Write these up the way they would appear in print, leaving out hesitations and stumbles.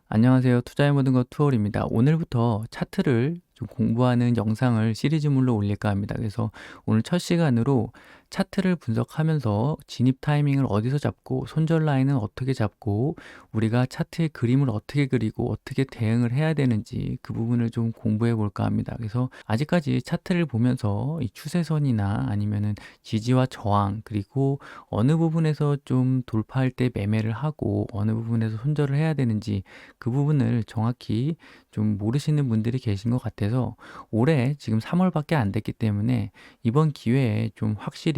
안녕하세요. 투자의 모든 것 투어입니다. 오늘부터 차트를 좀 공부하는 영상을 시리즈물로 올릴까 합니다. 그래서 오늘 첫 시간으로 차트를 분석하면서 진입 타이밍을 어디서 잡고 손절 라인은 어떻게 잡고 우리가 차트의 그림을 어떻게 그리고 어떻게 대응을 해야 되는지 그 부분을 좀 공부해 볼까 합니다. 그래서 아직까지 차트를 보면서 이 추세선이나 아니면은 지지와 저항 그리고 어느 부분에서 좀 돌파할 때 매매를 하고 어느 부분에서 손절을 해야 되는지 그 부분을 정확히 좀 모르시는 분들이 계신 것 같아서 올해 지금 3월밖에 안 됐기 때문에 이번 기회에 좀 확실히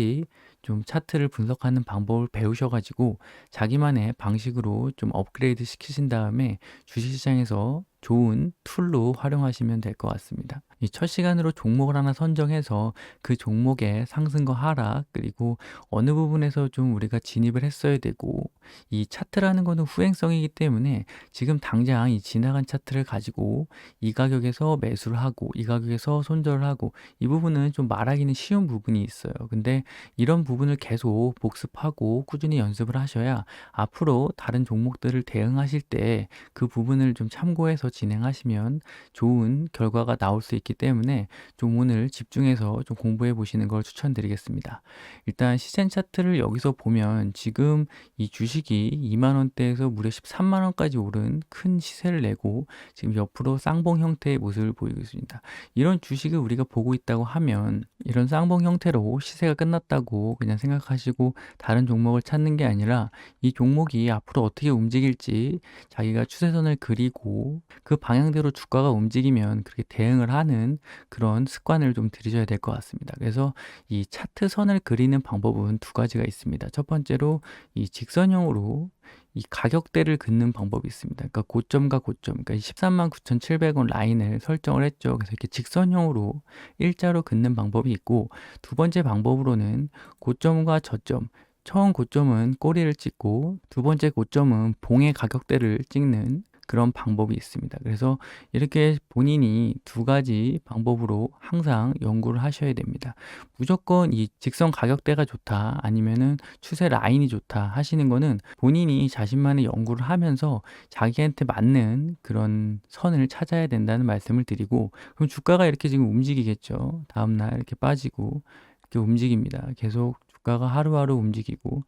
좀 차트를 분석하는 방법을 배우셔가지고 자기만의 방식으로 좀 업그레이드 시키신 다음에 주식시장에서 좋은 툴로 활용하시면 될 것 같습니다. 이 첫 시간으로 종목을 하나 선정해서 그 종목의 상승과 하락 그리고 어느 부분에서 좀 우리가 진입을 했어야 되고 이 차트라는 거는 후행성이기 때문에 지금 당장 이 지나간 차트를 가지고 이 가격에서 매수를 하고 이 가격에서 손절을 하고 이 부분은 좀 말하기는 쉬운 부분이 있어요. 근데 이런 부분을 계속 복습하고 꾸준히 연습을 하셔야 앞으로 다른 종목들을 대응하실 때 그 부분을 좀 참고해서 진행하시면 좋은 결과가 나올 수 있기 때문에 좀 오늘 집중해서 좀 공부해 보시는 걸 추천드리겠습니다. 일단 시센 차트를 여기서 보면 지금 이 주식이 2만 원대에서 무려 13만 원까지 오른 큰 시세를 내고 지금 옆으로 쌍봉 형태의 모습을 보이고 있습니다. 이런 주식을 우리가 보고 있다고 하면 이런 쌍봉 형태로 시세가 끝났다고 그냥 생각하시고 다른 종목을 찾는 게 아니라 이 종목이 앞으로 어떻게 움직일지 자기가 추세선을 그리고 그 방향대로 주가가 움직이면 그렇게 대응을 하는 그런 습관을 좀 들이셔야 될 것 같습니다. 그래서 이 차트 선을 그리는 방법은 두 가지가 있습니다. 첫 번째로 이 직선형으로 이 가격대를 긋는 방법이 있습니다. 그러니까 고점과 고점, 그러니까 13만 9,700원 라인을 설정을 했죠. 그래서 이렇게 직선형으로 일자로 긋는 방법이 있고 두 번째 방법으로는 고점과 저점, 처음 고점은 꼬리를 찍고 두 번째 고점은 봉의 가격대를 찍는 그런 방법이 있습니다. 그래서 이렇게 본인이 두 가지 방법으로 항상 연구를 하셔야 됩니다. 무조건 이 직선 가격대가 좋다 아니면은 추세 라인이 좋다 하시는 거는 본인이 자신만의 연구를 하면서 자기한테 맞는 그런 선을 찾아야 된다는 말씀을 드리고 그럼 주가가 이렇게 지금 움직이겠죠. 다음날 이렇게 빠지고 이렇게 움직입니다. 계속 주가가 하루하루 움직이고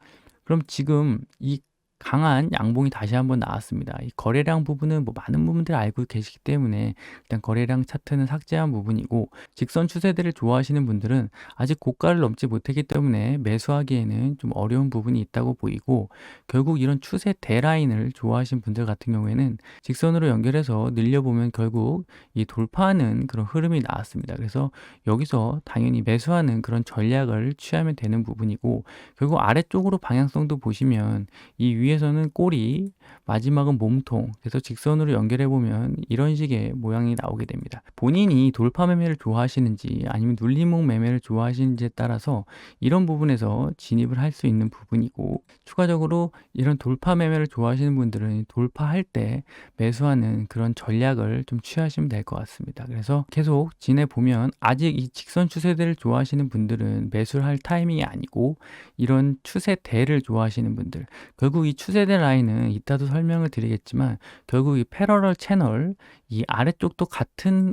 그럼 지금 이 강한 양봉이 다시 한번 나왔습니다. 이 거래량 부분은 뭐 많은 부분들 알고 계시기 때문에 일단 거래량 차트는 삭제한 부분이고 직선 추세대를 좋아하시는 분들은 아직 고가를 넘지 못했기 때문에 매수하기에는 좀 어려운 부분이 있다고 보이고 결국 이런 추세 대라인을 좋아하시는 분들 같은 경우에는 직선으로 연결해서 늘려보면 결국 이 돌파하는 그런 흐름이 나왔습니다. 그래서 여기서 당연히 매수하는 그런 전략을 취하면 되는 부분이고 결국 아래쪽으로 방향성도 보시면 이 위에서는 꼬리, 마지막은 몸통. 그래서 직선으로 연결해 보면 이런 식의 모양이 나오게 됩니다. 본인이 돌파 매매를 좋아하시는지 아니면 눌림목 매매를 좋아하시는지에 따라서 이런 부분에서 진입을 할 수 있는 부분이고 추가적으로 이런 돌파 매매를 좋아하시는 분들은 돌파할 때 매수하는 그런 전략을 좀 취하시면 될 것 같습니다. 그래서 계속 지내보면 아직 이 직선 추세대를 좋아하시는 분들은 매수를 할 타이밍이 아니고 이런 추세대를 좋아하시는 분들 결국 이 추세대 라인은 이따도 설명을 드리겠지만 결국 이 패러럴 채널 이 아래쪽도 같은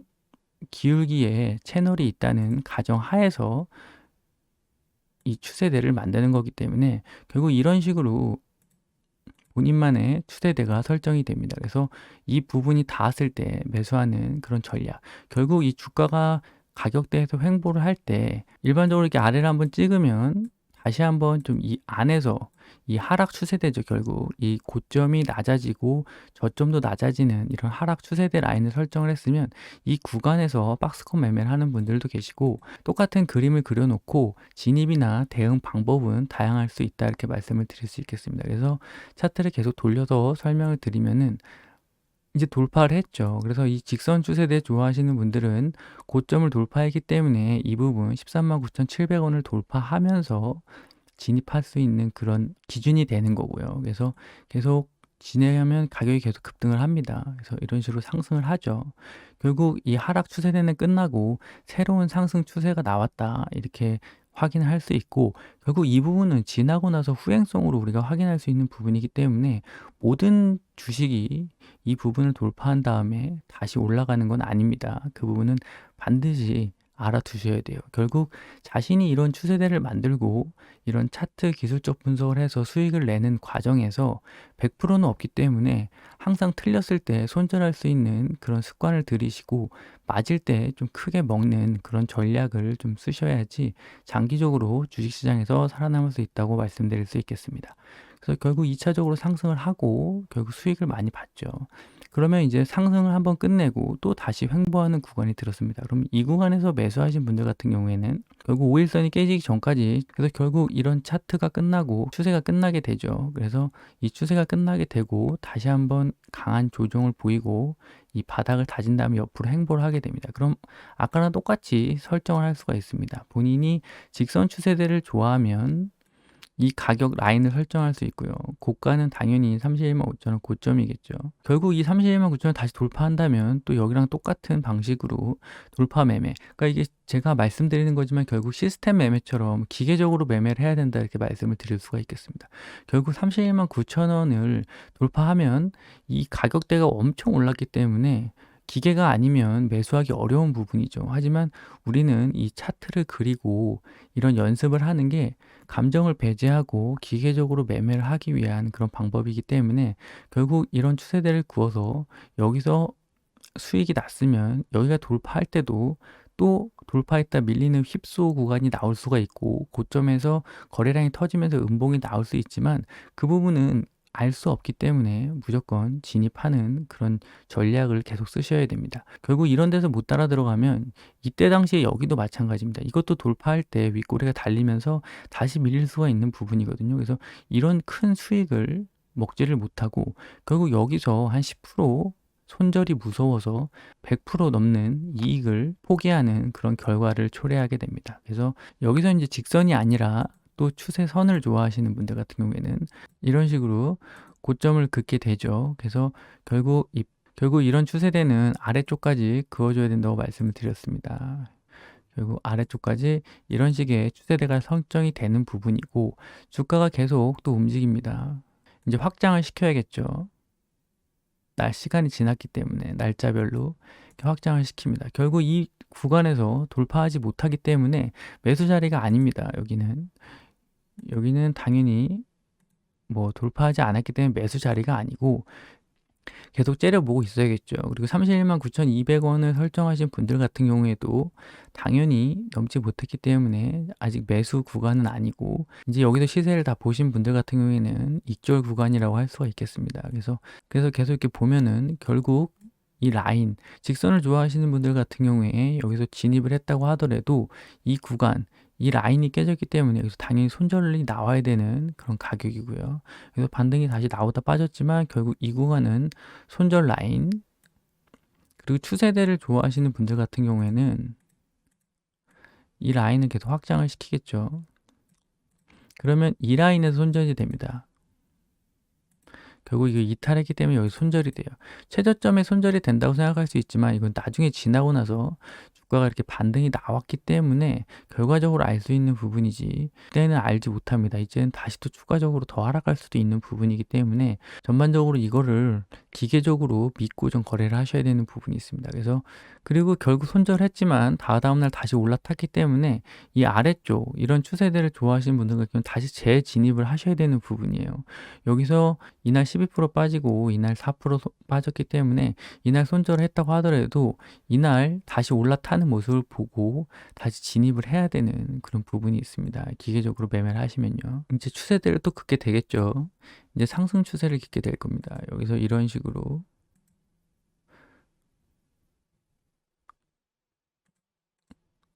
기울기에 채널이 있다는 가정 하에서 이 추세대를 만드는 거기 때문에 결국 이런 식으로 본인만의 추세대가 설정이 됩니다. 그래서 이 부분이 닿았을 때 매수하는 그런 전략. 결국 이 주가가 가격대에서 횡보를 할 때 일반적으로 이렇게 아래를 한번 찍으면 다시 한번 좀 이 안에서 이 하락 추세대죠. 결국 이 고점이 낮아지고 저점도 낮아지는 이런 하락 추세대 라인을 설정을 했으면 이 구간에서 박스권 매매를 하는 분들도 계시고 똑같은 그림을 그려놓고 진입이나 대응 방법은 다양할 수 있다 이렇게 말씀을 드릴 수 있겠습니다. 그래서 차트를 계속 돌려서 설명을 드리면은 이제 돌파를 했죠. 그래서 이 직선 추세대 좋아하시는 분들은 고점을 돌파했기 때문에 이 부분 13만 9,700원을 돌파하면서 진입할 수 있는 그런 기준이 되는 거고요. 그래서 계속 진행하면 가격이 계속 급등을 합니다. 그래서 이런 식으로 상승을 하죠. 결국 이 하락 추세대는 끝나고 새로운 상승 추세가 나왔다. 이렇게 확인을 할 수 있고, 결국 이 부분은 지나고 나서 후행성으로 우리가 확인할 수 있는 부분이기 때문에 모든 주식이 이 부분을 돌파한 다음에 다시 올라가는 건 아닙니다. 그 부분은 반드시 알아두셔야 돼요. 결국 자신이 이런 추세대를 만들고 이런 차트 기술적 분석을 해서 수익을 내는 과정에서 100%는 없기 때문에 항상 틀렸을 때 손절할 수 있는 그런 습관을 들이시고, 맞을 때 좀 크게 먹는 그런 전략을 좀 쓰셔야지 장기적으로 주식시장에서 살아남을 수 있다고 말씀드릴 수 있겠습니다. 그래서 결국 2차적으로 상승을 하고 결국 수익을 많이 봤죠. 그러면 이제 상승을 한번 끝내고 또 다시 횡보하는 구간이 들었습니다. 그럼 이 구간에서 매수하신 분들 같은 경우에는 결국 5일선이 깨지기 전까지, 그래서 결국 이런 차트가 끝나고 추세가 끝나게 되죠. 그래서 이 추세가 끝나게 되고 다시 한번 강한 조정을 보이고 이 바닥을 다진 다음에 옆으로 횡보를 하게 됩니다. 그럼 아까랑 똑같이 설정을 할 수가 있습니다. 본인이 직선 추세대를 좋아하면 이 가격 라인을 설정할 수 있고요. 고가는 당연히 31만 5천원 고점이겠죠. 결국 이 31만 9천원 다시 돌파한다면 또 여기랑 똑같은 방식으로 돌파 매매, 그러니까 이게 제가 말씀드리는 거지만 결국 시스템 매매처럼 기계적으로 매매를 해야 된다, 이렇게 말씀을 드릴 수가 있겠습니다. 결국 31만 9천원을 돌파하면 이 가격대가 엄청 올랐기 때문에 기계가 아니면 매수하기 어려운 부분이죠. 하지만 우리는 이 차트를 그리고 이런 연습을 하는 게 감정을 배제하고 기계적으로 매매를 하기 위한 그런 방법이기 때문에, 결국 이런 추세대를 그어서 여기서 수익이 났으면 여기가 돌파할 때도 또 돌파했다 밀리는 휩소 구간이 나올 수가 있고, 고점에서 거래량이 터지면서 음봉이 나올 수 있지만 그 부분은 알 수 없기 때문에 무조건 진입하는 그런 전략을 계속 쓰셔야 됩니다. 결국 이런 데서 못 따라 들어가면 이때 당시에 여기도 마찬가지입니다. 이것도 돌파할 때 윗꼬리가 달리면서 다시 밀릴 수가 있는 부분이거든요. 그래서 이런 큰 수익을 먹지를 못하고 결국 여기서 한 10% 손절이 무서워서 100% 넘는 이익을 포기하는 그런 결과를 초래하게 됩니다. 그래서 여기서 이제 직선이 아니라 또 추세선을 좋아하시는 분들 같은 경우에는 이런 식으로 고점을 긋게 되죠. 그래서 결국 이런 추세대는 아래쪽까지 그어줘야 된다고 말씀을 드렸습니다. 결국 아래쪽까지 이런 식의 추세대가 설정이 되는 부분이고, 주가가 계속 또 움직입니다. 이제 확장을 시켜야겠죠. 시간이 지났기 때문에 날짜별로 이렇게 확장을 시킵니다. 결국 이 구간에서 돌파하지 못하기 때문에 매수 자리가 아닙니다. 여기는 당연히 뭐 돌파하지 않았기 때문에 매수 자리가 아니고 계속 째려보고 있어야겠죠. 그리고 31만 9,200원을 설정하신 분들 같은 경우에도 당연히 넘지 못했기 때문에 아직 매수 구간은 아니고, 이제 여기서 시세를 다 보신 분들 같은 경우에는 익절 구간이라고 할 수가 있겠습니다. 그래서 계속 이렇게 보면은 결국 이 라인, 직선을 좋아하시는 분들 같은 경우에 여기서 진입을 했다고 하더라도 이 구간, 이 라인이 깨졌기 때문에 여기서 당연히 손절이 나와야 되는 그런 가격이고요. 그래서 반등이 다시 나오다 빠졌지만 결국 이 구간은 손절 라인, 그리고 추세대를 좋아하시는 분들 같은 경우에는 이 라인을 계속 확장을 시키겠죠. 그러면 이 라인에서 손절이 됩니다. 결국 이거 이탈했기 때문에 여기 손절이 돼요. 최저점에 손절이 된다고 생각할 수 있지만 이건 나중에 지나고 나서 주가가 이렇게 반등이 나왔기 때문에 결과적으로 알 수 있는 부분이지, 그때는 알지 못합니다. 이제는 다시 또 추가적으로 더 하락할 수도 있는 부분이기 때문에 전반적으로 이거를 기계적으로 믿고 좀 거래를 하셔야 되는 부분이 있습니다. 그래서 그리고 결국 손절했지만 다음날 다시 올라탔기 때문에 이 아래쪽 이런 추세대를 좋아하시는 분들 같은 경우는 다시 재진입을 하셔야 되는 부분이에요. 여기서 이날 12% 빠지고 이날 4% 빠졌기 때문에 이날 손절을 했다고 하더라도 이날 다시 올라타는 모습을 보고 다시 진입을 해야 되는 그런 부분이 있습니다. 기계적으로 매매를 하시면요. 이제 추세대를 또 긋게 되겠죠. 이제 상승 추세를 긋게 될 겁니다. 여기서 이런 식으로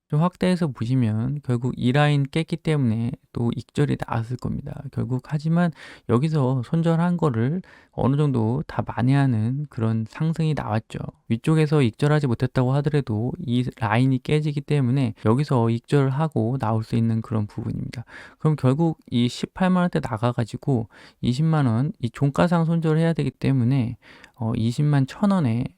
좀 확대해서 보시면 결국 이 라인 깼기 때문에 또 익절이 나왔을 겁니다. 결국 하지만 여기서 손절한 거를 어느 정도 다 만회하는 그런 상승이 나왔죠. 위쪽에서 익절하지 못했다고 하더라도 이 라인이 깨지기 때문에 여기서 익절을 하고 나올 수 있는 그런 부분입니다. 그럼 결국 이 18만 원대 나가가지고 20만 원 이 종가상 손절을 해야 되기 때문에 20만 1,000원에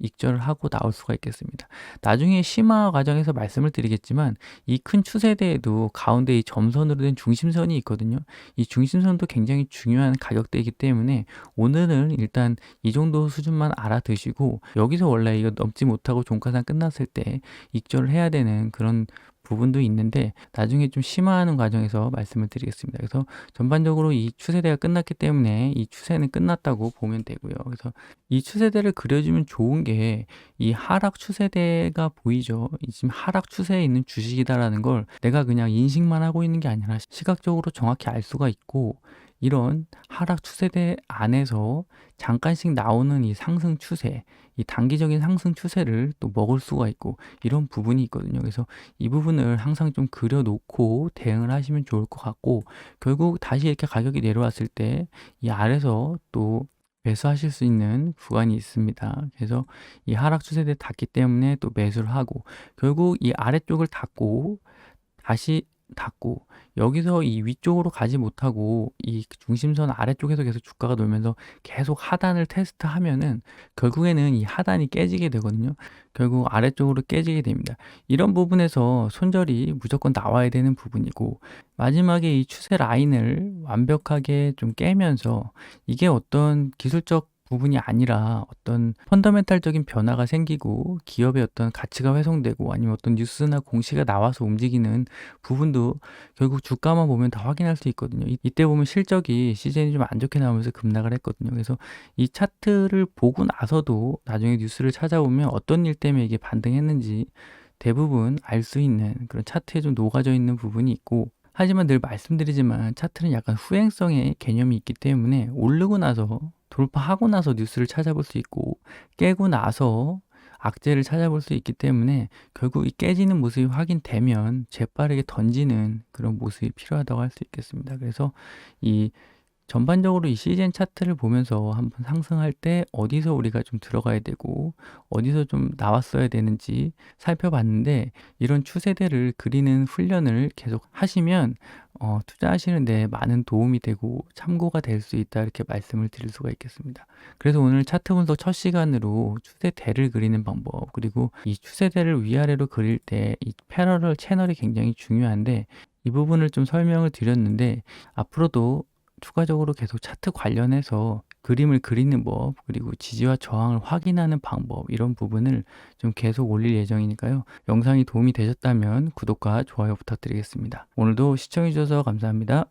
익절을 하고 나올 수가 있겠습니다. 나중에 심화 과정에서 말씀을 드리겠지만 이 큰 추세대에도 가운데 이 점선으로 된 중심선이 있거든요. 이 중심선도 굉장히 중요한 가격대이기 때문에 오늘은 일단 이 정도 수준만 알아두시고, 여기서 원래 이거 넘지 못하고 종가상 끝났을 때 익절을 해야 되는 그런 부분도 있는데 나중에 좀 심화하는 과정에서 말씀을 드리겠습니다. 그래서 전반적으로 이 추세대가 끝났기 때문에 이 추세는 끝났다고 보면 되고요. 그래서 이 추세대를 그려주면 좋은 게 이 하락 추세대가 보이죠. 이 지금 하락 추세에 있는 주식이다라는 걸 내가 그냥 인식만 하고 있는 게 아니라 시각적으로 정확히 알 수가 있고, 이런 하락 추세대 안에서 잠깐씩 나오는 이 상승 추세, 이 단기적인 상승 추세를 또 먹을 수가 있고, 이런 부분이 있거든요. 그래서 이 부분을 항상 좀 그려놓고 대응을 하시면 좋을 것 같고, 결국 다시 이렇게 가격이 내려왔을 때 이 아래서 또 매수하실 수 있는 구간이 있습니다. 그래서 이 하락 추세대 닿기 때문에 또 매수를 하고, 결국 이 아래쪽을 닫고 다시 닫고, 여기서 이 위쪽으로 가지 못하고 이 중심선 아래쪽에서 계속 주가가 놀면서 계속 하단을 테스트하면은 결국에는 이 하단이 깨지게 되거든요. 결국 아래쪽으로 깨지게 됩니다. 이런 부분에서 손절이 무조건 나와야 되는 부분이고, 마지막에 이 추세 라인을 완벽하게 좀 깨면서, 이게 어떤 기술적 부분이 아니라 어떤 펀더멘탈적인 변화가 생기고 기업의 어떤 가치가 훼손되고 아니면 어떤 뉴스나 공시가 나와서 움직이는 부분도 결국 주가만 보면 다 확인할 수 있거든요. 이때 보면 실적이 시즌이 좀 안 좋게 나오면서 급락을 했거든요. 그래서 이 차트를 보고 나서도 나중에 뉴스를 찾아보면 어떤 일 때문에 이게 반등했는지 대부분 알 수 있는 그런 차트에 좀 녹아져 있는 부분이 있고, 하지만 늘 말씀드리지만 차트는 약간 후행성의 개념이 있기 때문에 오르고 나서 돌파하고 나서 뉴스를 찾아볼 수 있고, 깨고 나서 악재를 찾아볼 수 있기 때문에 결국 이 깨지는 모습이 확인되면 재빠르게 던지는 그런 모습이 필요하다고 할 수 있겠습니다. 그래서 이 전반적으로 이 시즌 차트를 보면서 한번 상승할 때 어디서 우리가 좀 들어가야 되고 어디서 좀 나왔어야 되는지 살펴봤는데, 이런 추세대를 그리는 훈련을 계속 하시면 투자하시는 데 많은 도움이 되고 참고가 될 수 있다, 이렇게 말씀을 드릴 수가 있겠습니다. 그래서 오늘 차트 분석 첫 시간으로 추세대를 그리는 방법, 그리고 이 추세대를 위아래로 그릴 때 이 패러럴 채널이 굉장히 중요한데 이 부분을 좀 설명을 드렸는데, 앞으로도 추가적으로 계속 차트 관련해서 그림을 그리는 법, 그리고 지지와 저항을 확인하는 방법, 이런 부분을 좀 계속 올릴 예정이니까요. 영상이 도움이 되셨다면 구독과 좋아요 부탁드리겠습니다. 오늘도 시청해 주셔서 감사합니다.